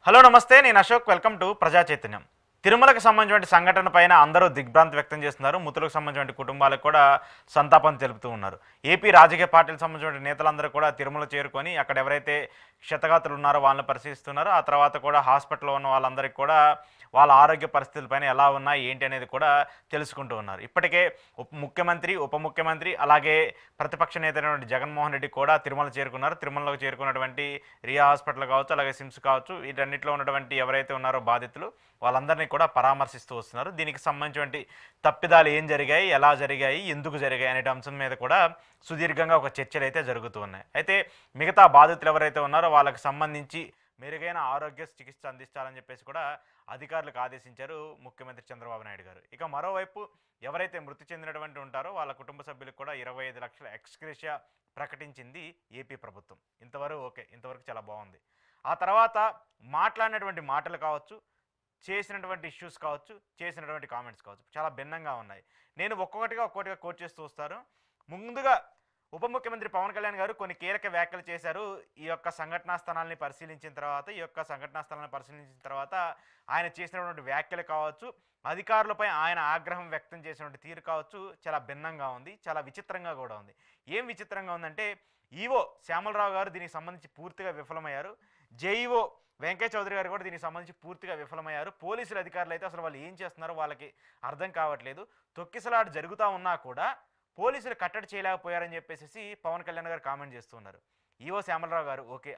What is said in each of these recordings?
Hello నమస్తే, నేను Ashok. Welcome to ప్రజా చైతన్యం. తిరుమలకు సంబంధించిన సంఘటన పైన అందరూ దిగ్భ్రాంతి వ్యక్తం చేస్తున్నారు. మృతులకు సంబంధించిన కుటుంబాలకు కూడా సంతాపం తెలుపుతూ ఉన్నారు. ఏపీ రాజకీయ పార్టీలకు సంబంధించిన నేతలందరూ కూడా తిరుమల చేరుకొని అక్కడ ఎవరైతే క్షతగాతులు ఉన్నారో వాళ్ళని పరిశీలిస్తున్నారు. ఆ తర్వాత కూడా హాస్పిటల్లో ఉన్న వాళ్ళందరికీ కూడా వాళ్ళ ఆరోగ్య పరిస్థితులపైన ఎలా ఉన్నాయి ఏంటి అనేది కూడా తెలుసుకుంటూ ఉన్నారు. ఇప్పటికే ముఖ్యమంత్రి, ఉప ముఖ్యమంత్రి, అలాగే ప్రతిపక్ష నేత అయినటువంటి జగన్మోహన్ రెడ్డి కూడా తిరుమల చేరుకున్నారు. తిరుమలలోకి చేరుకున్నటువంటి రియా హాస్పిటల్ కావచ్చు, అలాగే సిమ్స్ కావచ్చు, వీటన్నిటిలో ఉన్నటువంటి ఎవరైతే ఉన్నారో బాధితులు వాళ్ళందరినీ కూడా పరామర్శిస్తూ వస్తున్నారు. దీనికి సంబంధించినటువంటి తప్పిదాలు ఏం జరిగాయి, ఎలా జరిగాయి, ఎందుకు జరిగాయి అనే అంశం మీద కూడా సుదీర్ఘంగా ఒక చర్చలు అయితే జరుగుతూ ఉన్నాయి. అయితే మిగతా బాధితులు ఎవరైతే ఉన్నారో వాళ్ళకి సంబంధించి మెరుగైన ఆరోగ్య చికిత్స అందించాలని చెప్పేసి కూడా అధికారులకు ఆదేశించారు ముఖ్యమంత్రి చంద్రబాబు నాయుడు గారు. ఇక మరోవైపు ఎవరైతే మృతి చెందినటువంటి ఉంటారో వాళ్ళ కుటుంబ సభ్యులకు కూడా 25 లక్షల ఎక్స్‌గ్రేషియా ప్రకటించింది ఏపీ ప్రభుత్వం. ఇంతవరకు ఓకే, ఇంతవరకు చాలా బాగుంది. ఆ తర్వాత మాట్లాడినటువంటి మాటలు కావచ్చు, చేసినటువంటి ఇష్యూస్ కావచ్చు, చేసినటువంటి కామెంట్స్ కావచ్చు, చాలా భిన్నంగా ఉన్నాయి. నేను ఒక్కొక్కటిగా కోట్ చేస్తూ వస్తాను. ముందుగా ఉప ముఖ్యమంత్రి పవన్ కళ్యాణ్ గారు కొన్ని కీలక వ్యాఖ్యలు చేశారు. ఈ యొక్క సంఘటనా స్థలాన్ని పరిశీలించిన తర్వాత ఆయన చేసినటువంటి వ్యాఖ్యలు కావచ్చు, అధికారులపై ఆయన ఆగ్రహం వ్యక్తం చేసినటువంటి తీరు కావచ్చు, చాలా భిన్నంగా ఉంది, చాలా విచిత్రంగా కూడా ఉంది. ఏం విచిత్రంగా ఉందంటే, ఈవో శ్యామలరావు గారు దీనికి సంబంధించి పూర్తిగా విఫలమయ్యారు. జేఈఓ వెంకయ్య చౌదరి గారు కూడా దీనికి సంబంధించి పూర్తిగా విఫలమయ్యారు. పోలీసుల అధికారులు అయితే అసలు వాళ్ళు ఏం చేస్తున్నారో వాళ్ళకి అర్థం కావట్లేదు. తొక్కిసలాట జరుగుతూ ఉన్నా కూడా పోలీసులు కట్టడి చేయలేకపోయారని చెప్పేసి పవన్ కళ్యాణ్ గారు కామెంట్ చేస్తున్నారు. ఈవో శ్యామలరావు గారు ఓకే,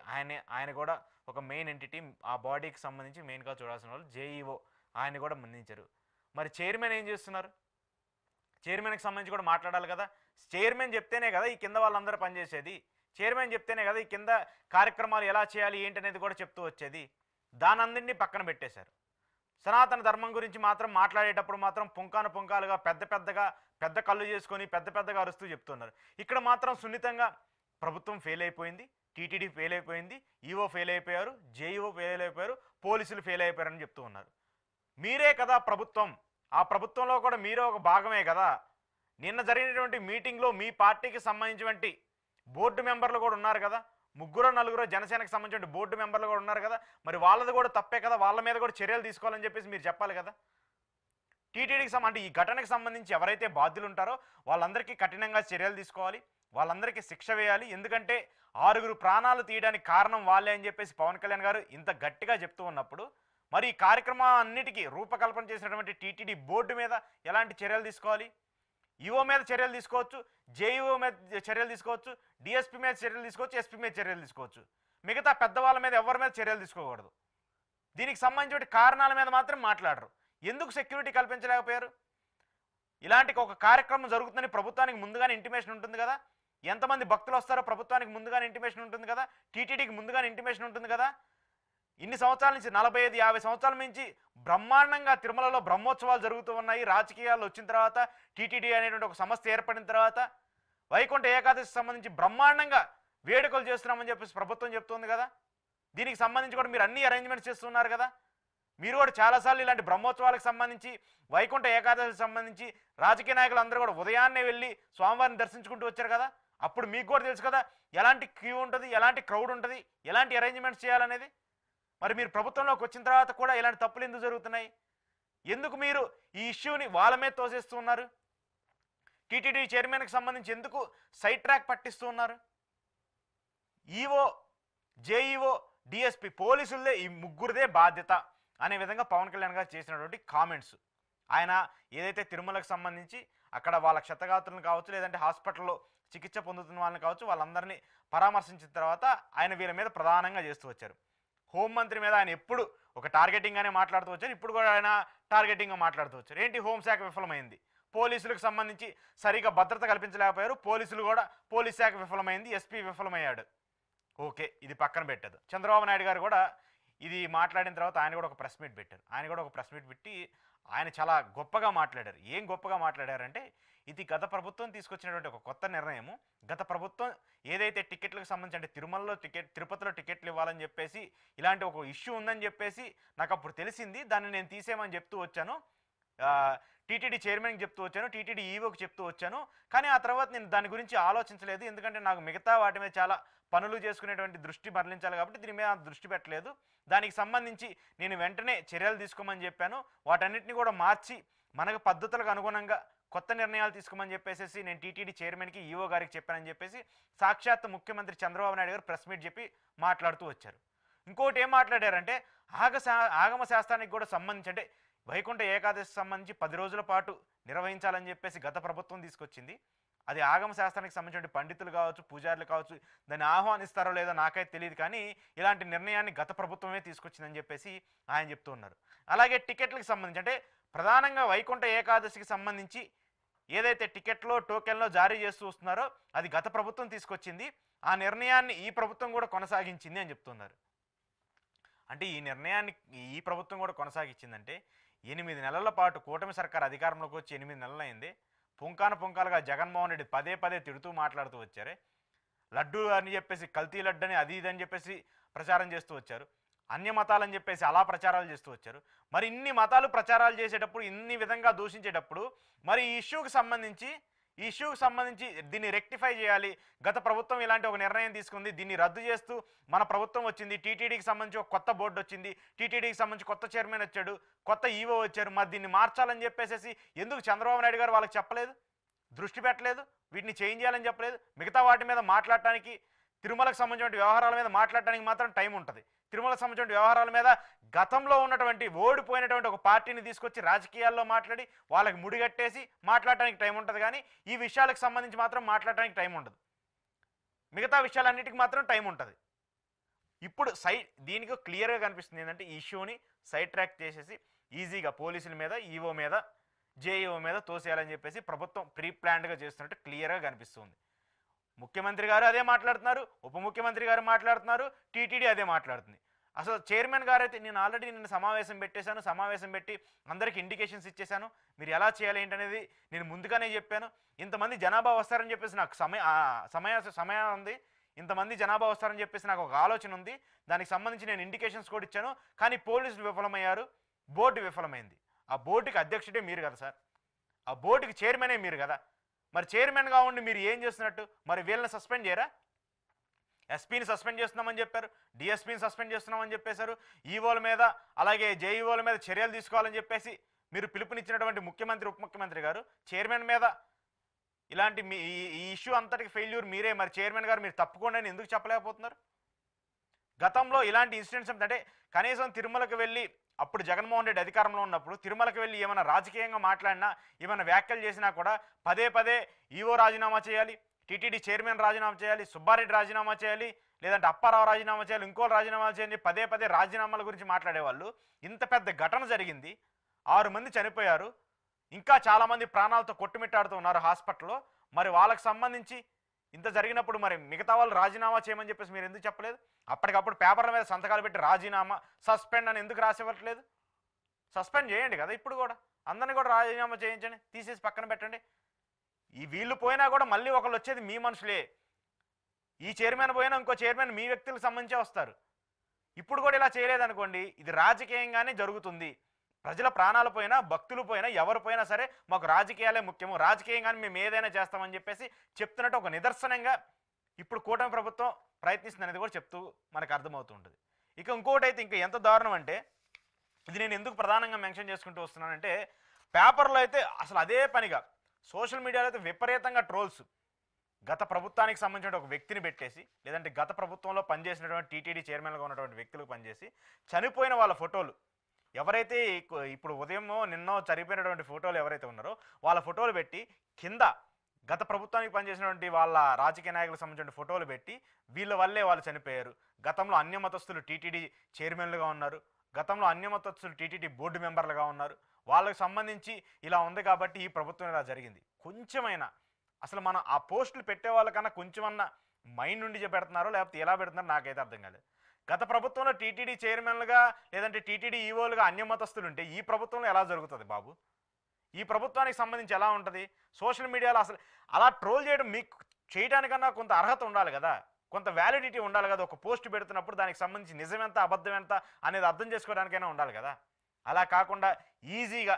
ఆయన కూడా ఒక మెయిన్ ఎంటిటీ, ఆ బాడీకి సంబంధించి మెయిన్గా చూడాల్సిన వాళ్ళు జేఈఓ, ఆయన కూడా ముందించారు. మరి చైర్మన్ ఏం చేస్తున్నారు? చైర్మన్కి సంబంధించి కూడా మాట్లాడాలి కదా. చైర్మన్ చెప్తేనే కదా ఈ కింద వాళ్ళందరూ పనిచేసేది. చైర్మన్ చెప్తేనే కదా ఈ కింద కార్యక్రమాలు ఎలా చేయాలి ఏంటి అనేది కూడా చెప్తూ వచ్చేది. దానందరినీ పక్కన పెట్టేశారు. సనాతన ధర్మం గురించి మాత్రం మాట్లాడేటప్పుడు మాత్రం పుంకాలుగా పెద్ద కళ్ళు చేసుకొని పెద్దగా అరుస్తూ చెప్తున్నారు. ఇక్కడ మాత్రం సున్నితంగా ప్రభుత్వం ఫెయిల్ అయిపోయింది, టీటీడీ ఫెయిల్ అయిపోయింది, ఈవో ఫెయిల్ అయిపోయారు, జేఈఓ ఫెయిల్ అయిపోయారు, పోలీసులు ఫెయిల్ అయిపోయారని చెప్తూ ఉన్నారు. మీరే కదా ప్రభుత్వం, ఆ ప్రభుత్వంలో కూడా మీరే ఒక భాగమే కదా. నిన్న జరిగినటువంటి మీటింగ్లో మీ పార్టీకి సంబంధించినటువంటి బోర్డు మెంబర్లు కూడా ఉన్నారు కదా, 3-4 జనసేనకు సంబంధించిన బోర్డు మెంబర్లు కూడా ఉన్నారు కదా. మరి వాళ్ళది కూడా తప్పే కదా, వాళ్ళ మీద కూడా చర్యలు తీసుకోవాలని చెప్పేసి మీరు చెప్పాలి కదా. టీటీడీకి అంటే ఈ ఘటనకు సంబంధించి ఎవరైతే బాధ్యులు ఉంటారో వాళ్ళందరికీ కఠినంగా చర్యలు తీసుకోవాలి, వాళ్ళందరికీ శిక్ష వేయాలి. ఎందుకంటే 6 ప్రాణాలు తీయడానికి కారణం వాళ్ళే అని చెప్పేసి పవన్ కళ్యాణ్ గారు ఇంత గట్టిగా చెప్తూ ఉన్నప్పుడు, మరి ఈ కార్యక్రమాన్నిటికీ రూపకల్పన చేసినటువంటి టీటీడీ బోర్డు మీద ఎలాంటి చర్యలు తీసుకోవాలి? ఈఓ మీద చర్యలు తీసుకోవచ్చు, జేఈఓ మీద చర్యలు తీసుకోవచ్చు, డిఎస్పీ మీద చర్యలు తీసుకోవచ్చు, ఎస్పీ మీద చర్యలు తీసుకోవచ్చు. మిగతా పెద్దవాళ్ళ మీద ఎవరి మీద చర్యలు తీసుకోకూడదు. దీనికి సంబంధించిన కారణాల మీద మాత్రం మాట్లాడరు. ఎందుకు సెక్యూరిటీ కల్పించలేకపోయారు? ఇలాంటి ఒక కార్యక్రమం జరుగుతుందని ప్రభుత్వానికి ముందుగానే ఇంటిమేషన్ ఉంటుంది కదా. ఎంతమంది భక్తులు వస్తారో ప్రభుత్వానికి ముందుగానే ఇంటిమేషన్ ఉంటుంది కదా, టీటీడీకి ముందుగానే ఇంటిమేషన్ ఉంటుంది కదా. ఇన్ని సంవత్సరాల నుంచి 45-50 సంవత్సరాల నుంచి బ్రహ్మాండంగా తిరుమలలో బ్రహ్మోత్సవాలు జరుగుతూ ఉన్నాయి. రాజకీయాలు వచ్చిన తర్వాత, టీటీడీ అనేటువంటి ఒక సంస్థ ఏర్పడిన తర్వాత వైకుంఠ ఏకాదశి సంబంధించి బ్రహ్మాండంగా వేడుకలు చేస్తున్నామని చెప్పేసి ప్రభుత్వం చెప్తుంది కదా. దీనికి సంబంధించి కూడా మీరు అన్ని అరేంజ్మెంట్స్ చేస్తున్నారు కదా. మీరు కూడా చాలాసార్లు ఇలాంటి బ్రహ్మోత్సవాలకు సంబంధించి, వైకుంఠ ఏకాదశికి సంబంధించి రాజకీయ నాయకులు అందరూ కూడా ఉదయాన్నే వెళ్ళి స్వామివారిని దర్శించుకుంటూ వచ్చారు కదా. అప్పుడు మీకు కూడా తెలుసు కదా ఎలాంటి క్యూ ఉంటుంది, ఎలాంటి క్రౌడ్ ఉంటుంది, ఎలాంటి అరేంజ్మెంట్స్ చేయాలనేది. మరి మీరు ప్రభుత్వంలోకి వచ్చిన తర్వాత కూడా ఇలాంటి తప్పులు ఎందుకు జరుగుతున్నాయి? ఎందుకు మీరు ఈ ఇష్యూని వాళ్ళ మీద తోసేస్తూ ఉన్నారు? టీటీడీ చైర్మన్కి సంబంధించి ఎందుకు సైడ్ ట్రాక్ పట్టిస్తూ ఉన్నారు? ఈఓ, జేఈఓ, డిఎస్పీ, పోలీసులదే ఈ ముగ్గురిదే బాధ్యత అనే విధంగా పవన్ కళ్యాణ్ గారు చేసినటువంటి కామెంట్స్. ఆయన ఏదైతే తిరుమలకు సంబంధించి అక్కడ వాళ్ళ క్షతగాతులను కావచ్చు, లేదంటే హాస్పిటల్లో చికిత్స పొందుతున్న వాళ్ళని కావచ్చు, వాళ్ళందరినీ పరామర్శించిన తర్వాత ఆయన వీళ్ళ మీద ప్రధానంగా చేస్తూ వచ్చారు. హోంమంత్రి మీద ఆయన ఎప్పుడు ఒక టార్గెటింగ్గానే మాట్లాడుతూ వచ్చారు. ఇప్పుడు కూడా ఆయన టార్గెటింగ్గా మాట్లాడుతూ వచ్చారు. ఏంటి, హోంశాఖ విఫలమైంది, పోలీసులకు సంబంధించి సరిగా భద్రత కల్పించలేకపోయారు, పోలీస్ శాఖ విఫలమైంది, ఎస్పీ విఫలమయ్యాడు. ఓకే, ఇది పక్కన పెట్టదు. చంద్రబాబు నాయుడు గారు కూడా ఇది మాట్లాడిన తర్వాత ఆయన కూడా ఒక ప్రెస్ మీట్ పెట్టారు. పెట్టి ఆయన చాలా గొప్పగా మాట్లాడారు. ఏం గొప్పగా మాట్లాడారంటే, ఇది గత ప్రభుత్వం తీసుకొచ్చినటువంటి ఒక కొత్త నిర్ణయము. గత ప్రభుత్వం ఏదైతే టికెట్లకు సంబంధించి, అంటే తిరుపతిలో టికెట్లు ఇవ్వాలని చెప్పేసి ఇలాంటి ఒక ఇష్యూ ఉందని చెప్పేసి నాకు అప్పుడు తెలిసింది, దాన్ని నేను తీసేయమని చెప్తూ వచ్చాను. టీటీడీ చైర్మన్కి చెప్తూ వచ్చాను, టీటీడీ ఈవోకి చెప్తూ వచ్చాను. కానీ ఆ తర్వాత నేను దాని గురించి ఆలోచించలేదు. ఎందుకంటే నాకు మిగతా వాటి మీద చాలా పనులు చేసుకునేటువంటి దృష్టి మరలించాలి కాబట్టి దీని మీద దృష్టి పెట్టలేదు. దానికి సంబంధించి నేను వెంటనే చర్యలు తీసుకోమని చెప్పాను. వాటన్నిటిని కూడా మార్చి మనకు పద్ధతులకు అనుగుణంగా కొత్త నిర్ణయాలు తీసుకోమని చెప్పేసి నేను టీటీడీ చైర్మన్కి ఈవో గారికి చెప్పానని చెప్పేసి సాక్షాత్ ముఖ్యమంత్రి చంద్రబాబు నాయుడు గారు ప్రెస్ మీట్ చెప్పి మాట్లాడుతూ వచ్చారు. ఇంకోటి ఏం మాట్లాడారంటే ఆగమ శాస్త్రానికి కూడా సంబంధించి అంటే వైకుంఠ ఏకాదశి సంబంధించి 10 రోజుల పాటు నిర్వహించాలని చెప్పేసి గత ప్రభుత్వం తీసుకొచ్చింది. అది ఆగమ శాస్త్రానికి సంబంధించిన పండితులు కావచ్చు, పూజారులు కావచ్చు, దాన్ని ఆహ్వానిస్తారో లేదో నాకైతే తెలియదు. కానీ ఇలాంటి నిర్ణయాన్ని గత ప్రభుత్వమే తీసుకొచ్చిందని చెప్పేసి ఆయన చెప్తూ ఉన్నారు. అలాగే టికెట్లకు సంబంధించి అంటే ప్రధానంగా వైకుంఠ ఏకాదశికి సంబంధించి ఏదైతే టికెట్లో టోకెన్లో జారీ చేస్తూ వస్తున్నారో అది గత ప్రభుత్వం తీసుకొచ్చింది. ఆ నిర్ణయాన్ని ఈ ప్రభుత్వం కూడా కొనసాగించింది అని చెప్తున్నారు. అంటే ఈ నిర్ణయాన్ని ఈ ప్రభుత్వం కూడా కొనసాగించిందంటే 8 నెలల పాటు కూటమి సర్కార్ అధికారంలోకి వచ్చి 8 నెలలు అయింది. పుంకాలుగా జగన్మోహన్ రెడ్డి పదే తిడుతూ మాట్లాడుతూ వచ్చారే. లడ్డు అని చెప్పేసి కల్తీ లడ్డు అని అది ఇది అని చెప్పేసి ప్రచారం చేస్తూ వచ్చారు. అన్య మతాలని చెప్పేసి అలా ప్రచారాలు చేస్తూ వచ్చారు. మరి ఇన్ని మతాలు ప్రచారాలు చేసేటప్పుడు, ఇన్ని విధంగా దూషించేటప్పుడు మరి ఈ ఇష్యూకి సంబంధించి దీన్ని రెక్టిఫై చేయాలి. గత ప్రభుత్వం ఇలాంటి ఒక నిర్ణయం తీసుకుంది, దీన్ని రద్దు చేస్తూ మన ప్రభుత్వం వచ్చింది, టీటీడీకి సంబంధించి ఒక కొత్త బోర్డు వచ్చింది, టీటీడీకి సంబంధించి కొత్త చైర్మన్ వచ్చాడు, కొత్త ఈవో వచ్చారు. మరి దీన్ని మార్చాలని చెప్పేసి ఎందుకు చంద్రబాబు నాయుడు గారు వాళ్ళకి చెప్పలేదు, దృష్టి పెట్టలేదు, వీటిని చేంజ్ చేయాలని చెప్పలేదు? మిగతా వాటి మీద మాట్లాడటానికి, తిరుమలకు సంబంధించిన వ్యవహారాల మీద మాట్లాడటానికి మాత్రం టైం ఉంటుంది. తిరుమలకు సంబంధించిన వ్యవహారాల మీద గతంలో ఉన్నటువంటి ఓడిపోయినటువంటి ఒక పార్టీని తీసుకొచ్చి రాజకీయాల్లో మాట్లాడి వాళ్ళకి ముడిగట్టేసి మాట్లాడటానికి టైం ఉంటుంది. కానీ ఈ విషయాలకు సంబంధించి మాత్రం మాట్లాడటానికి టైం ఉండదు. మిగతా విషయాలన్నిటికీ మాత్రం టైం ఉంటుంది. ఇప్పుడు దీనికి క్లియర్గా కనిపిస్తుంది ఏంటంటే ఈ ఇష్యూని సైడ్ ట్రాక్ చేసేసి ఈజీగా పోలీసుల మీద, ఈవో మీద, జేఈఓ మీద తోసేయాలని చెప్పేసి ప్రభుత్వం ప్రీ ప్లాన్డ్గా చేస్తున్నట్టు క్లియర్గా కనిపిస్తుంది. ముఖ్యమంత్రి గారు అదే మాట్లాడుతున్నారు, ఉప ముఖ్యమంత్రి గారు మాట్లాడుతున్నారు, టీటీడీ అదే మాట్లాడుతుంది. అసలు చైర్మన్ గారు అయితే నేను ఆల్రెడీ నిన్న సమావేశం పెట్టి అందరికి ఇండికేషన్స్ ఇచ్చేసాను, మీరు ఎలా చేయాలి ఏంటనేది నేను ముందుగానే చెప్పాను. ఇంతమంది జనాభా వస్తారని చెప్పేసి నాకు సమయం ఉంది, ఇంతమంది జనాభా వస్తారని చెప్పేసి నాకు ఒక ఆలోచన ఉంది, దానికి సంబంధించి నేను ఇండికేషన్స్ కూడా ఇచ్చాను. కానీ పోలీసులు విఫలమయ్యారు, బోర్డు విఫలమైంది. ఆ బోర్డుకి అధ్యక్షుడే మీరు కదా సార్, ఆ బోర్డుకి చైర్మనే మీరు కదా. మరి చైర్మన్గా ఉండి మీరు ఏం చేస్తున్నట్టు? మరి వీళ్ళని సస్పెండ్ చేయరా? ఎస్పీని సస్పెండ్ చేస్తున్నామని చెప్పారు, డిఎస్పీని సస్పెండ్ చేస్తున్నామని చెప్పేశారు, ఈవోల మీద అలాగే జేఈఓల మీద చర్యలు తీసుకోవాలని చెప్పేసి మీరు పిలుపునిచ్చినటువంటి ముఖ్యమంత్రి, ఉప ముఖ్యమంత్రి గారు చైర్మన్ మీద ఇలాంటి ఈ ఇష్యూ అంతటికి ఫెయిల్యూర్ మీరే. మరి చైర్మన్ గారు మీరు తప్పుకోండి అని ఎందుకు చెప్పలేకపోతున్నారు? గతంలో ఇలాంటి ఇన్సిడెంట్స్ అంటే కనీసం తిరుమలకు వెళ్ళి అప్పుడు జగన్మోహన్ రెడ్డి అధికారంలో ఉన్నప్పుడు తిరుమలకు వెళ్ళి ఏమైనా రాజకీయంగా మాట్లాడినా, ఏమైనా వ్యాఖ్యలు చేసినా కూడా పదే ఈవో రాజీనామా చేయాలి, టీటీడీ చైర్మన్ రాజీనామా చేయాలి, సుబ్బారెడ్డి రాజీనామా చేయాలి, లేదంటే అప్పారావు రాజీనామా చేయాలి, ఇంకోళ్ళు రాజీనామా చేయాలి, పదే రాజీనామాల గురించి మాట్లాడేవాళ్ళు. ఇంత పెద్ద ఘటన జరిగింది, 6 మంది చనిపోయారు, ఇంకా చాలామంది ప్రాణాలతో కొట్టుమిట్టాడుతూ ఉన్నారు హాస్పిటల్లో. మరి వాళ్ళకి సంబంధించి ఇంత జరిగినప్పుడు మరి మిగతా వాళ్ళు రాజీనామా చేయమని చెప్పేసి మీరు ఎందుకు చెప్పలేదు? అప్పటికప్పుడు పేపర్ల మీద సంతకాలు పెట్టి రాజీనామా, సస్పెండ్ అని ఎందుకు రాసివ్వట్లేదు? సస్పెండ్ చేయండి కదా, ఇప్పుడు కూడా అందరిని కూడా రాజీనామా చేయించండి, తీసేసి పక్కన పెట్టండి. ఈ వీళ్ళు పోయినా కూడా మళ్ళీ ఒకళ్ళు వచ్చేది మీ మనుషులే. ఈ చైర్మన్ పోయినా ఇంకో చైర్మన్ మీ వ్యక్తులకు సంబంధించే వస్తారు. ఇప్పుడు కూడా ఇలా చేయలేదనుకోండి, ఇది రాజకీయంగానే జరుగుతుంది. ప్రజల ప్రాణాలు పోయినా, భక్తులు పోయినా, ఎవరు పోయినా సరే మాకు రాజకీయాలే ముఖ్యము, రాజకీయంగానే మేము ఏదైనా చేస్తామని చెప్పేసి చెప్తున్నట్టు ఒక నిదర్శనంగా ఇప్పుడు కూటమి ప్రభుత్వం ప్రయత్నిస్తుంది అనేది కూడా చెప్తూ మనకు అర్థమవుతూ ఉంటుంది. ఇక ఇంకోటి అయితే ఇంకా ఎంత దారుణం అంటే, ఇది నేను ఎందుకు ప్రధానంగా మెన్షన్ చేసుకుంటూ వస్తున్నానంటే, పేపర్లో అయితే అసలు అదే పనిగా సోషల్ మీడియాలో అయితే విపరీతంగా ట్రోల్స్, గత ప్రభుత్వానికి సంబంధించిన ఒక వ్యక్తిని పెట్టేసి, లేదంటే గత ప్రభుత్వంలో పనిచేసినటువంటి టీటీడీ చైర్మన్గా ఉన్నటువంటి వ్యక్తులకు పనిచేసి చనిపోయిన వాళ్ళ ఫోటోలు, ఎవరైతే ఇప్పుడు ఉదయమో నిన్నో చనిపోయినటువంటి ఫోటోలు ఎవరైతే ఉన్నారో వాళ్ళ ఫోటోలు పెట్టి కింద గత ప్రభుత్వానికి పనిచేసినటువంటి వాళ్ళ రాజకీయ నాయకులకు సంబంధించిన ఫోటోలు పెట్టి వీళ్ళ వల్లే వాళ్ళు చనిపోయారు, గతంలో అన్యమతస్థులు టీటీడీ చైర్మన్లుగా ఉన్నారు, గతంలో అన్యమతస్థులు టీటీడీ బోర్డు మెంబర్లుగా ఉన్నారు, వాళ్ళకి సంబంధించి ఇలా ఉంది కాబట్టి ఈ ప్రభుత్వం ఇలా జరిగింది. కొంచెమైనా అసలు మనం ఆ పోస్టులు పెట్టే వాళ్ళకన్నా కొంచెమన్నా మైండ్ నుండి పెడుతున్నారో లేకపోతే ఎలా పెడుతున్నారో నాకైతే అర్థం కాలేదు. గత ప్రభుత్వంలో టీటీడీ చైర్మన్లుగా లేదంటే టీటీడీ ఈవోలుగా అన్యమతస్థులు ఉంటే ఈ ప్రభుత్వంలో ఎలా జరుగుతుంది బాబు? ఈ ప్రభుత్వానికి సంబంధించి ఎలా ఉంటుంది? సోషల్ మీడియాలో అసలు అలా ట్రోల్ చేయడం మీకు చేయడానికన్నా కొంత అర్హత ఉండాలి కదా, కొంత వ్యాలిడిటీ ఉండాలి కదా. ఒక పోస్ట్ పెడుతున్నప్పుడు దానికి సంబంధించి నిజమెంత అబద్ధం ఎంత అనేది అర్థం చేసుకోవడానికైనా ఉండాలి కదా. అలా కాకుండా ఈజీగా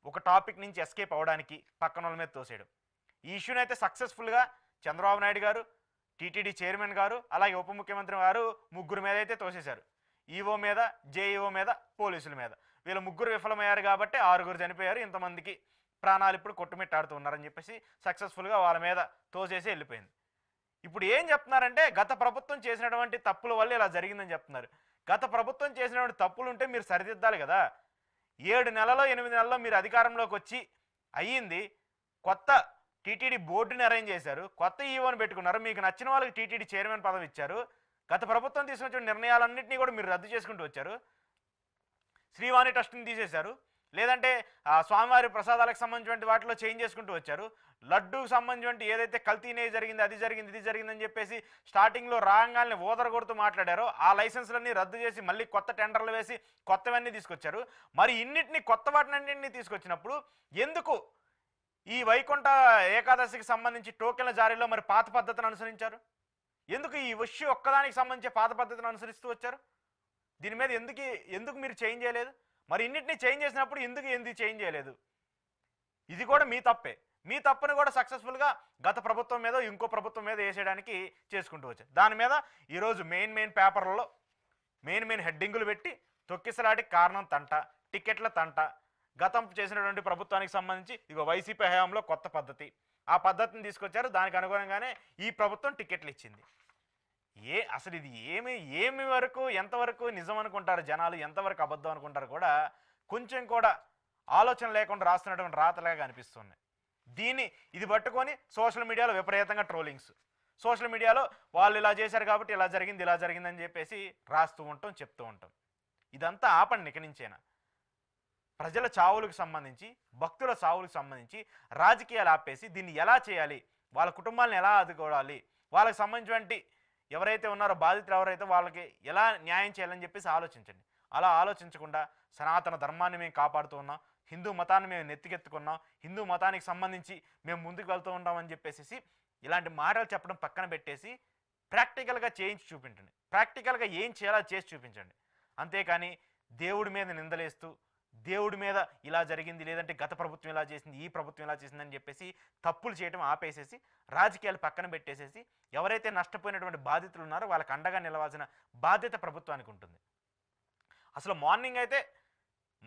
ఒక టాపిక్ నుంచి ఎస్కేప్ అవ్వడానికి పక్కన వాళ్ళ మీద తోసేయడం. ఈ ఇష్యూని అయితే సక్సెస్ఫుల్గా చంద్రబాబు నాయుడు గారు, టీటీడీ చైర్మన్ గారు, అలాగే ఉప ముఖ్యమంత్రి గారు ముగ్గురు మీద అయితే తోసేశారు. ఈఓ మీద, జేఈఓ మీద, పోలీసుల మీద. వీళ్ళ ముగ్గురు విఫలమయ్యారు కాబట్టి 6 చనిపోయారు, ఇంతమందికి ప్రాణాలు ఇప్పుడు కొట్టుమిట్టాడుతూ ఉన్నారని చెప్పేసి సక్సెస్ఫుల్గా వాళ్ళ మీద తోసేసి వెళ్ళిపోయింది. ఇప్పుడు ఏం చెప్తున్నారంటే గత ప్రభుత్వం చేసినటువంటి తప్పుల వల్ల ఇలా జరిగిందని చెప్తున్నారు. గత ప్రభుత్వం చేసినటువంటి తప్పులు ఉంటే మీరు సరిదిద్దాలి కదా. 7 నెలలో 8 నెలల్లో మీరు అధికారంలోకి వచ్చి అయ్యింది, కొత్త టీటీడీ బోర్డుని అరేంజ్ చేశారు, కొత్త ఈవోని పెట్టుకున్నారు, మీకు నచ్చిన వాళ్ళకి టీటీడీ చైర్మన్ పదవి ఇచ్చారు, గత ప్రభుత్వం తీసుకొచ్చిన నిర్ణయాలన్నింటినీ కూడా మీరు రద్దు చేసుకుంటూ వచ్చారు. శ్రీవాణి ట్రస్ట్ని తీసేశారు, లేదంటే స్వామివారి ప్రసాదాలకు సంబంధించిన వాటిలో చేంజ్ చేసుకుంటూ వచ్చారు. లడ్డూకు సంబంధించిన ఏదైతే కల్తీ జరిగింది, అది జరిగింది, ఇది జరిగిందని చెప్పేసి స్టార్టింగ్లో రాగాల్ని ఓదరగొడుతూ మాట్లాడారో ఆ లైసెన్స్లన్నీ రద్దు చేసి మళ్ళీ కొత్త టెండర్లు వేసి కొత్తవన్నీ తీసుకొచ్చారు. మరి ఇన్నిటిని కొత్త వాటినన్నింటినీ తీసుకొచ్చినప్పుడు ఎందుకు ఈ వైకుంఠ ఏకాదశికి సంబంధించి టోకెన్ల జారీలో మరి పాత పద్ధతిని అనుసరించారు? ఎందుకు ఈ విషయం ఒక్కదానికి సంబంధించి పాత పద్ధతిని అనుసరిస్తూ వచ్చారు? దీని మీద ఎందుకు మీరు చేంజ్ చేయలేదు? మరి ఇన్నిటిని చేంజ్ చేసినప్పుడు ఎందుకు చేంజ్ చేయలేదు? ఇది కూడా మీ తప్పే. మీ తప్పుని కూడా సక్సెస్ఫుల్గా గత ప్రభుత్వం మీద ఇంకో ప్రభుత్వం మీద వేసేయడానికి చేసుకుంటూ వచ్చారు. దాని మీద ఈరోజు మెయిన్ పేపర్లలో మెయిన్ హెడ్డింగులు పెట్టి తొక్కిసలాటికి కారణం తంట, టికెట్ల తంట, గతం చేసినటువంటి ప్రభుత్వానికి సంబంధించి ఇగో వైసీపీ హయాంలో కొత్త పద్ధతి, ఆ పద్ధతిని తీసుకొచ్చారు, దానికి అనుగుణంగానే ఈ ప్రభుత్వం టికెట్లు ఇచ్చింది. అసలు ఇది ఏమి వరకు ఎంతవరకు నిజం అనుకుంటారు జనాలు, ఎంతవరకు అబద్ధం అనుకుంటారు కూడా కొంచెం కూడా ఆలోచన లేకుండా రాస్తున్నటువంటి రాతలుగా కనిపిస్తున్నాయి. ఇది పట్టుకొని సోషల్ మీడియాలో విపరీతంగా ట్రోలింగ్స్, సోషల్ మీడియాలో వాళ్ళు ఇలా చేశారు కాబట్టి ఇలా జరిగిందని చెప్పేసి రాస్తూ ఉంటాం, చెప్తూ ఉంటాం. ఇదంతా ఆపండి ఇక నుంచేనా. ప్రజల చావులకు సంబంధించి, భక్తుల చావులకు సంబంధించి రాజకీయాలు ఆపేసి దీన్ని ఎలా చేయాలి, వాళ్ళ కుటుంబాలను ఎలా ఆదుకోవాలి, వాళ్ళకి సంబంధించినటువంటి ఎవరైతే ఉన్నారో బాధితులు ఎవరైతే వాళ్ళకి ఎలా న్యాయం చేయాలని చెప్పేసి ఆలోచించండి. అలా ఆలోచించకుండా సనాతన ధర్మాన్ని మేము కాపాడుతూ ఉన్నాం, హిందూ మతాన్ని మేము నెత్తికెత్తుకున్నాం, హిందూ మతానికి సంబంధించి మేము ముందుకు వెళ్తూ ఉంటామని చెప్పేసి ఇలాంటి మాటలు చెప్పడం పక్కన పెట్టేసి ప్రాక్టికల్గా చేయించి చూపించండి. ప్రాక్టికల్గా ఏం చేయాలో చేసి చూపించండి. అంతేకాని దేవుడి మీద నిందలేస్తూ దేవుడి మీద ఇలా జరిగింది, లేదంటే గత ప్రభుత్వం ఇలా చేసింది, ఈ ప్రభుత్వం ఇలా చేసిందని చెప్పేసి తప్పులు చేయడం ఆపేసేసి రాజకీయాలు పక్కన పెట్టేసేసి ఎవరైతే నష్టపోయినటువంటి బాధితులు ఉన్నారో వాళ్ళకి అండగా నిలవాల్సిన బాధ్యత ప్రభుత్వానికి ఉంటుంది. అసలు మార్నింగ్ అయితే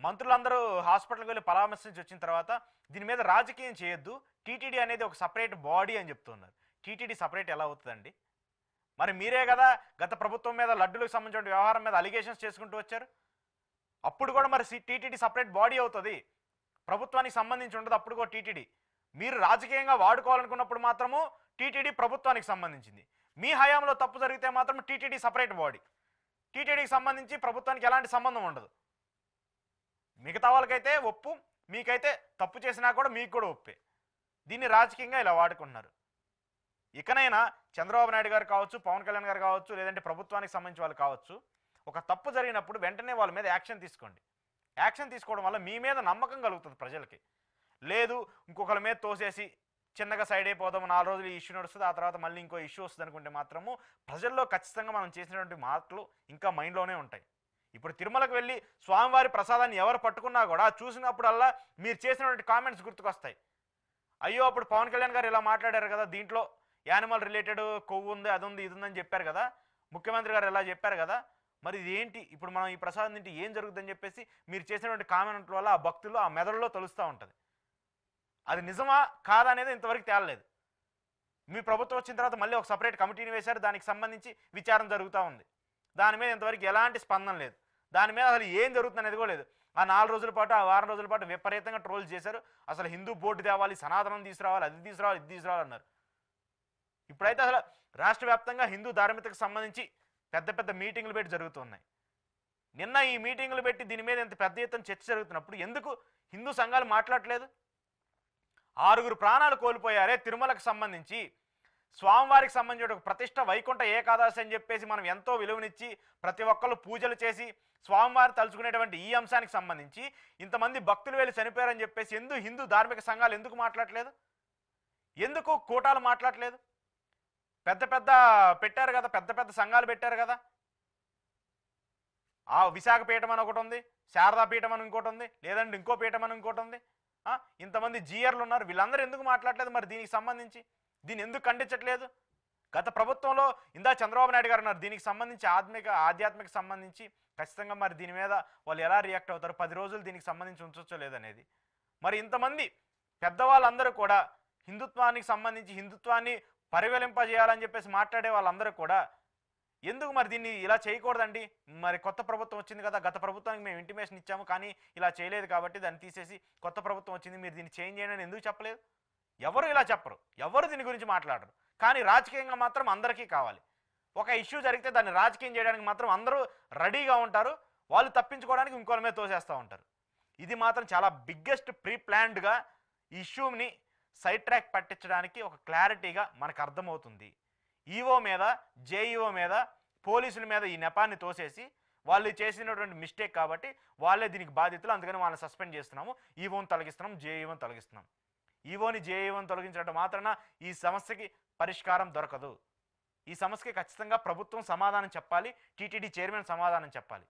మంత్రులందరూ హాస్పిటల్కి వెళ్ళి పరామర్శించి వచ్చిన తర్వాత దీని మీద రాజకీయం చేయొద్దు, టీటీడీ అనేది ఒక సపరేట్ బాడీ అని చెప్తున్నారు. టీటీడీ సపరేట్ ఎలా అవుతుందండి? మరి మీరే కదా గత ప్రభుత్వం మీద లడ్డులకు సంబంధించిన వ్యవహారం మీద అలిగేషన్స్ చేసుకుంటూ వచ్చారు. అప్పుడు కూడా మరి టీటీడీ సపరేట్ బాడీ అవుతుంది, ప్రభుత్వానికి సంబంధించి ఉండదు. అప్పుడు కూడా టీటీడీ మీరు రాజకీయంగా వాడుకోవాలనుకున్నప్పుడు మాత్రము టీటీడీ ప్రభుత్వానికి సంబంధించింది. మీ హయాంలో తప్పు జరిగితే మాత్రం టీటీడీ సపరేట్ బాడీ, టీటీడీకి సంబంధించి ప్రభుత్వానికి ఎలాంటి సంబంధం ఉండదు. మిగతా వాళ్ళకైతే ఒప్పు, మీకైతే తప్పు చేసినా కూడా మీకు కూడా ఒప్పే. దీన్ని రాజకీయంగా ఇలా వాడుకుంటున్నారు. ఇకనైనా చంద్రబాబు నాయుడు గారు కావచ్చు, పవన్ కళ్యాణ్ గారు కావచ్చు, లేదంటే ప్రభుత్వానికి సంబంధించి వాళ్ళు కావచ్చు, ఒక తప్పు జరిగినప్పుడు వెంటనే వాళ్ళ మీద యాక్షన్ తీసుకోండి. యాక్షన్ తీసుకోవడం వల్ల మీ మీద నమ్మకం కలుగుతుంది ప్రజలకి. లేదు ఇంకొకరి మీద తోసేసి చిన్నగా సైడ్ అయిపోదాము, 4 రోజులు ఈ ఇష్యూ నడుస్తుంది, ఆ తర్వాత మళ్ళీ ఇంకో ఇష్యూ వస్తుంది అనుకుంటే మాత్రము ప్రజల్లో ఖచ్చితంగా మనం చేసినటువంటి మాటలు ఇంకా మైండ్లోనే ఉంటాయి. ఇప్పుడు తిరుమలకు వెళ్ళి స్వామివారి ప్రసాదాన్ని ఎవరు పట్టుకున్నా కూడా చూసినప్పుడల్లా మీరు చేసినటువంటి కామెంట్స్ గుర్తుకొస్తాయి. అయ్యో అప్పుడు పవన్ కళ్యాణ్ గారు ఇలా మాట్లాడారు కదా, దీంట్లో యానిమల్ రిలేటెడ్ కొవ్వు ఉంది, అది ఉంది, ఇది ఉందని చెప్పారు కదా, ముఖ్యమంత్రి గారు ఎలా చెప్పారు కదా, మరి ఇది ఏంటి, ఇప్పుడు మనం ఈ ప్రసాదం తింటే ఏం జరుగుతుందని చెప్పేసి మీరు చేసినటువంటి కామెంట్ల వల్ల ఆ భక్తులు ఆ మెదడులో తలుస్తూ ఉంటుంది. అది నిజమా కాదా అనేది ఇంతవరకు తేలలేదు. మీ ప్రభుత్వం వచ్చిన తర్వాత మళ్ళీ ఒక సపరేట్ కమిటీని వేశారు, దానికి సంబంధించి విచారణ జరుగుతూ ఉంది. దాని మీద ఇంతవరకు ఎలాంటి స్పందన లేదు. దాని మీద అసలు ఏం జరుగుతుంది అనేది కూడా లేదు. ఆ 4 రోజుల పాటు, ఆ వారం రోజుల పాటు విపరీతంగా ట్రోల్ చేశారు. అసలు హిందూ బోర్డు తేవాలి, సనాతనం తీసుకురావాలి, అది తీసుకురావాలి, ఇది తీసుకురావాలి అన్నారు. ఇప్పుడైతే అసలు రాష్ట్ర వ్యాప్తంగా హిందూ ధార్మికతకు సంబంధించి పెద్ద పెద్ద మీటింగులు పెట్టి జరుగుతున్నాయి. నిన్న ఈ మీటింగులు పెట్టి దీని మీద ఎంత పెద్ద ఎత్తున చర్చ జరుగుతున్నప్పుడు ఎందుకు హిందూ సంఘాలు మాట్లాడలేదు? 6 ప్రాణాలు కోల్పోయారే తిరుమలకు సంబంధించి, స్వామివారికి సంబంధించిన ఒక ప్రతిష్ట వైకుంఠ ఏకాదశి అని చెప్పేసి మనం ఎంతో విలువనిచ్చి ప్రతి ఒక్కళ్ళు పూజలు చేసి స్వామివారిని తలుచుకునేటువంటి ఈ అంశానికి సంబంధించి ఇంతమంది భక్తులు వెళ్ళి చనిపోయారని చెప్పేసి హిందూ ధార్మిక సంఘాలు ఎందుకు మాట్లాడలేదు? ఎందుకు కూటాలు మాట్లాడలేదు? పెద్ద పెద్ద పెట్టారు కదా, పెద్ద పెద్ద సంఘాలు పెట్టారు కదా. ఆ విశాఖ పీఠం అని ఒకటి ఉంది, శారదా పీఠం అని ఇంకోటి ఉంది, లేదంటే ఇంకో పీఠం అని ఇంకోటి ఉంది. ఇంతమంది జీఆర్లు ఉన్నారు, వీళ్ళందరూ ఎందుకు మాట్లాడలేదు మరి దీనికి సంబంధించి? దీన్ని ఎందుకు ఖండించట్లేదు? గత ప్రభుత్వంలో ఇందా చంద్రబాబు నాయుడు గారు ఉన్నారు, దీనికి సంబంధించి ఆధ్యాత్మిక సంబంధించి ఖచ్చితంగా మరి దీని మీద వాళ్ళు ఎలా రియాక్ట్ అవుతారు, 10 రోజులు దీనికి సంబంధించి ఉంచొచ్చో లేదనేది. మరి ఇంతమంది పెద్దవాళ్ళందరూ కూడా హిందుత్వానికి సంబంధించి హిందుత్వాన్ని పరిగెలింపజేయాలని చెప్పేసి మాట్లాడే వాళ్ళందరూ కూడా ఎందుకు మరి దీన్ని ఇలా చేయకూడదండి? మరి కొత్త ప్రభుత్వం వచ్చింది కదా, గత ప్రభుత్వానికి మేము ఇంటిమేషన్ ఇచ్చాము కానీ ఇలా చేయలేదు కాబట్టి దాన్ని తీసేసి కొత్త ప్రభుత్వం వచ్చింది, మీరు దీన్ని చేంజ్ చేయండి అని ఎందుకు చెప్పలేదు? ఎవరు ఇలా చెప్పరు, ఎవరు దీని గురించి మాట్లాడరు. కానీ రాజకీయంగా మాత్రం అందరికీ కావాలి. ఒక ఇష్యూ జరిగితే దాన్ని రాజకీయం చేయడానికి మాత్రం అందరూ రెడీగా ఉంటారు, వాళ్ళు తప్పించుకోవడానికి ఇంకోళ్ళ మీద తోసేస్తూ ఉంటారు. ఇది మాత్రం చాలా బిగ్గెస్ట్ ప్రీ ప్లాన్డ్గా ఇష్యూని సైడ్ ట్రాక్ పట్టించడానికి ఒక క్లారిటీగా మనకు అర్థమవుతుంది. ఈఓ మీద, జేఈఓ మీద, పోలీసుల మీద ఈ నెపాన్ని తోసేసి వాళ్ళు చేసినటువంటి మిస్టేక్ కాబట్టి వాళ్ళే దీనికి బాధితులు, అందుకని వాళ్ళని సస్పెండ్ చేస్తున్నాము, ఈఓని తొలగిస్తున్నాం, జేఈఓని తొలగిస్తున్నాం. ఈఓని జేఈఓని తొలగించడం మాత్రాన ఈ సమస్యకి పరిష్కారం దొరకదు. ఈ సమస్యకి ఖచ్చితంగా ప్రభుత్వం సమాధానం చెప్పాలి, టీటీడీ చైర్మన్ సమాధానం చెప్పాలి.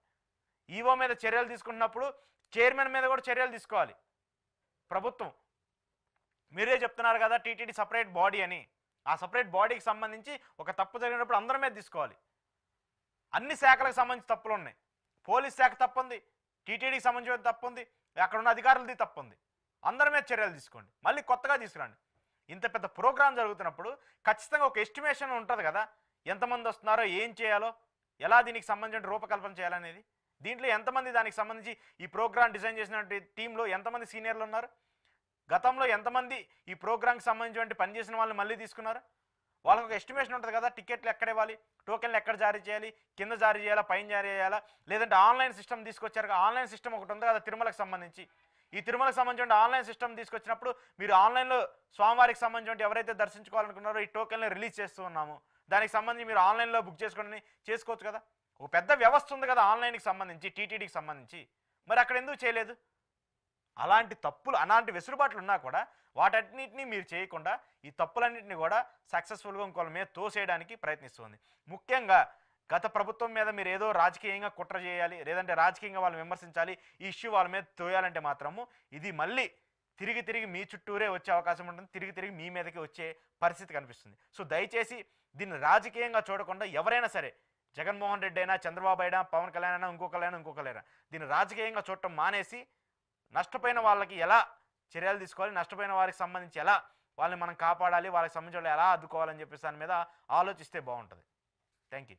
ఈఓ మీద చర్యలు తీసుకున్నప్పుడు చైర్మన్ మీద కూడా చర్యలు తీసుకోవాలి ప్రభుత్వం. మీరే చెప్తున్నారు కదా టీటీడీ సపరేట్ బాడీ అని, ఆ సపరేట్ బాడీకి సంబంధించి ఒక తప్పు జరిగినప్పుడు అందరి మీద తీసుకోవాలి. అన్ని శాఖలకు సంబంధించి తప్పులు ఉన్నాయి, పోలీస్ శాఖ తప్పుంది, టీటీడీకి సంబంధించిన తప్పుంది, అక్కడ ఉన్న అధికారులది తప్పుంది, అందరి మీద చర్యలు తీసుకోండి, మళ్ళీ కొత్తగా తీసుకురండి. ఇంత పెద్ద ప్రోగ్రాం జరుగుతున్నప్పుడు ఖచ్చితంగా ఒక ఎస్టిమేషన్ ఉంటుంది కదా, ఎంతమంది వస్తున్నారో, ఏం చేయాలో, ఎలా దీనికి సంబంధించిన రూపకల్పన చేయాలనేది. దీంట్లో ఎంతమంది దానికి సంబంధించి ఈ ప్రోగ్రాం డిజైన్ చేసినటువంటి టీంలో ఎంతమంది సీనియర్లు ఉన్నారు, గతంలో ఎంతమంది ఈ ప్రోగ్రాంకి సంబంధించిన పనిచేసిన వాళ్ళని మళ్ళీ తీసుకున్నారు, వాళ్ళకు ఒక ఎస్టిమేషన్ ఉంటుంది కదా, టికెట్లు ఎక్కడ ఇవ్వాలి, టోకెన్లు ఎక్కడ జారీ చేయాలి, కింద జారీ చేయాలా, పైన జారీ చేయాలా, లేదంటే ఆన్లైన్ సిస్టమ్ తీసుకొచ్చారు, ఆన్లైన్ సిస్టమ్ ఒకటి ఉంది కదా తిరుమలకు సంబంధించి. ఈ తిరుమలకు సంబంధించిన ఆన్లైన్ సిస్టమ్ తీసుకొచ్చినప్పుడు మీరు ఆన్లైన్లో స్వామివారికి సంబంధించి ఎవరైతే దర్శించుకోవాలనుకున్నారో ఈ టోకెన్లు రిలీజ్ చేస్తూ ఉన్నాము, దానికి సంబంధించి మీరు ఆన్లైన్లో బుక్ చేసుకోవచ్చు కదా. ఒక పెద్ద వ్యవస్థ ఉంది కదా ఆన్లైన్కి సంబంధించి, టీటీడీకి సంబంధించి, మరి అక్కడ ఎందుకు చేయలేదు? అలాంటి తప్పులు, అలాంటి వెసులుబాట్లు ఉన్నా కూడా వాటన్నిటిని మీరు చేయకుండా ఈ తప్పులన్నింటినీ కూడా సక్సెస్ఫుల్గా ఇంకోళ్ళ మీద తోసేయడానికి ప్రయత్నిస్తుంది. ముఖ్యంగా గత ప్రభుత్వం మీద మీరు ఏదో రాజకీయంగా కుట్ర చేయాలి, లేదంటే రాజకీయంగా వాళ్ళని విమర్శించాలి, ఈ ఇష్యూ వాళ్ళ మీద తోయాలంటే మాత్రము ఇది మళ్ళీ తిరిగి మీ చుట్టూరే వచ్చే అవకాశం ఉంటుంది, తిరిగి మీ మీదకి వచ్చే పరిస్థితి కనిపిస్తుంది. సో దయచేసి దీన్ని రాజకీయంగా చూడకుండా ఎవరైనా సరే, జగన్మోహన్ రెడ్డి అయినా, చంద్రబాబు అయినా, పవన్ కళ్యాణ్ అయినా, ఇంకొకరైనా దీన్ని రాజకీయంగా చూడటం మానేసి నష్టపోయిన వాళ్ళకి ఎలా చర్యలు తీసుకోవాలి, నష్టపోయిన వారికి సంబంధించి ఎలా వాళ్ళని మనం కాపాడాలి, వాళ్ళకి సంబంధించి ఎలా అడ్డుకోవాలని చెప్పేసి దాని మీద ఆలోచిస్తే బాగుంటుంది. Thank you.